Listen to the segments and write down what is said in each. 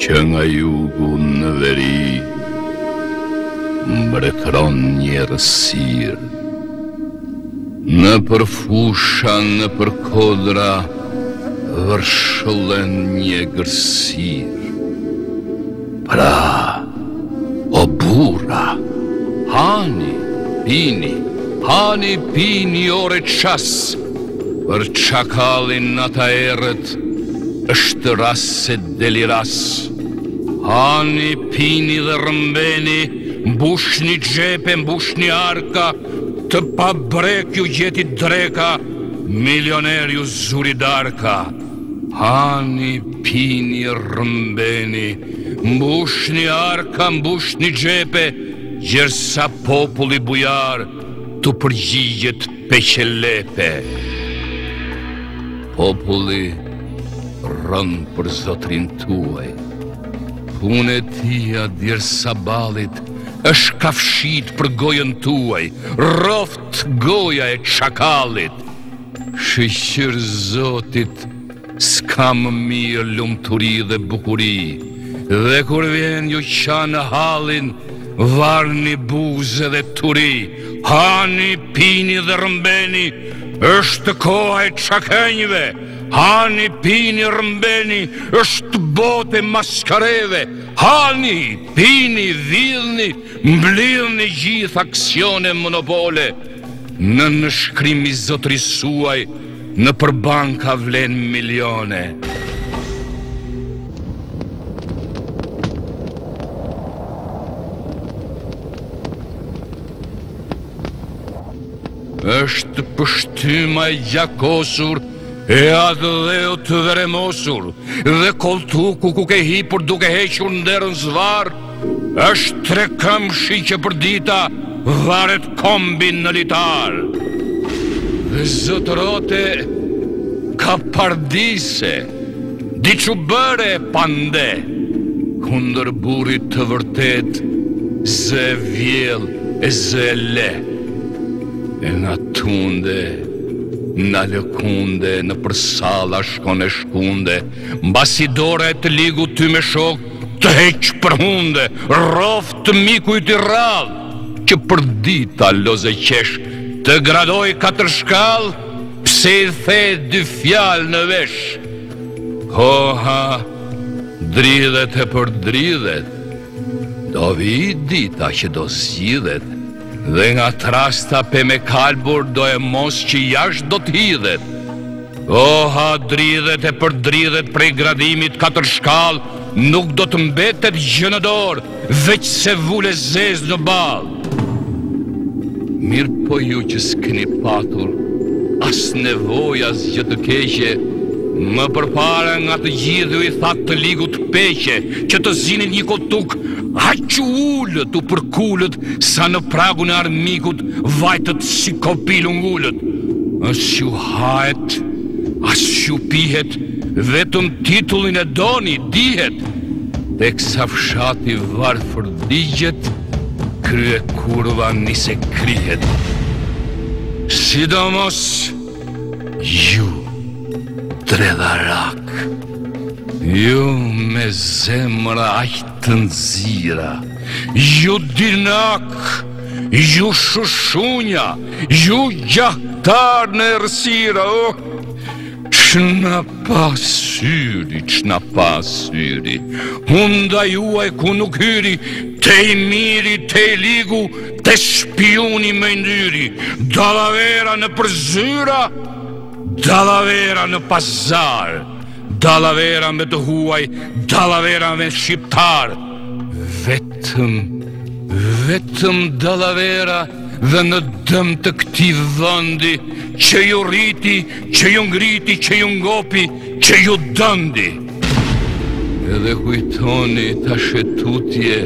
që nga jugu në veri mbretëron një errësirë. Në përfusha, në përkodra vërshëllen një gërsirë. Pra, o burra, hani, pini ore qas, për çakallin ata erët është ras se deliras. Hani, pini dhe rëmbeni, mbushni gjepe, mbushni arka, të pa brek ju gjeti dreka, milioner ju zuri darka. Hani, pini, rëmbeni, mbushni arka, mbushni gjepe, gjersa populli bujar të përgjigjet peqelepe. Populli rënë për zotrin tuaj, punë e tia djersa balit është kafshit për gojën tuaj, roft goja e çakallit. Shëqër zotit s'ka më mirë lumturi dhe bukuri, dhe kur vjen ju qanë halin, varni buze dhe turi. Hani, pini dhe rëmbeni, është koha e çakenjve. Hani, pini, rëmbeni, është bote maskareve. Hani, pini, vidhni, mblidhni gjithë aksione monopole. Në nënshkrim i zotërisë suaj, në përbanka vlen milione. Është pështyma e gjakosur, e atë dheu të veremosur, dhe koltuku ku ke hipur duke hequr nderën zvar, është tre këmshi që për dita varet kombin në litar. Dhe zotërote ka pardise, diçu bëre pande, kundër burit të vërtet, zë vjell e zë le. E nga tunde, nga lëkunde, në përsala shkon e shkunde, mbasi dore e të ligu ty me shok, të heq për hunde, rof të miku i të radh, që për dita loze qesh, të gradoj 4 shkall, pse i the 2 fjal në vesh. Koha, dridhet e për dridhet, do vi dita që do zgjidhet, dhe nga trasta pe me kalbur do e mos që jashtë do t'hidhet. Koha, dridhet e për dridhet prej gradimit 4 shkall, nuk do të mbetet gjë në dorë, veç se vule zez në bal. Mirë po ju që s'keni patur as nevoj as gjë të keqe, më përpara nga të gjithë i thatë të ligut peqe, që të zinit një kotuk, haqë ullët u përkullët, sa në pragun e armikut vajtët si kopil ungullët. As ju hahet, as ju pihet, vetëm titullin e doni dihet, teksa fshati varfër digjet, krye kurva nise krihet. Sidomos ju dredharak, ju me zemra aq të nxira, ju dinak, ju shushunja, ju gjahtar në errësira, ç'na pasyri, hunda juaj ku nuk hyri, te i miri, te i ligu, te shpiuni me ndyri, dallavera në përzyra, dallavera në pazar, dallavera me të huaj, dallavera me shqiptar, vetëm dallavera dhe në dëm të këtij vendi, që ju rriti, që ju ngriti, që ju ngopi, që ju dëndi. Edhe kujtoni ta shetutje,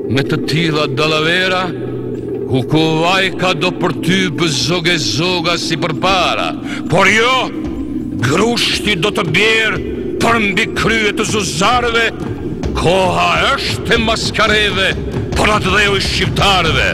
me të tilla dallavera, ku vajka do për ty bëzoge zoga si përpara, por jo, grushti do të bjerë për mbi kryet të zuzarve, koha është e maskareve për atë dheu i shqiptarve.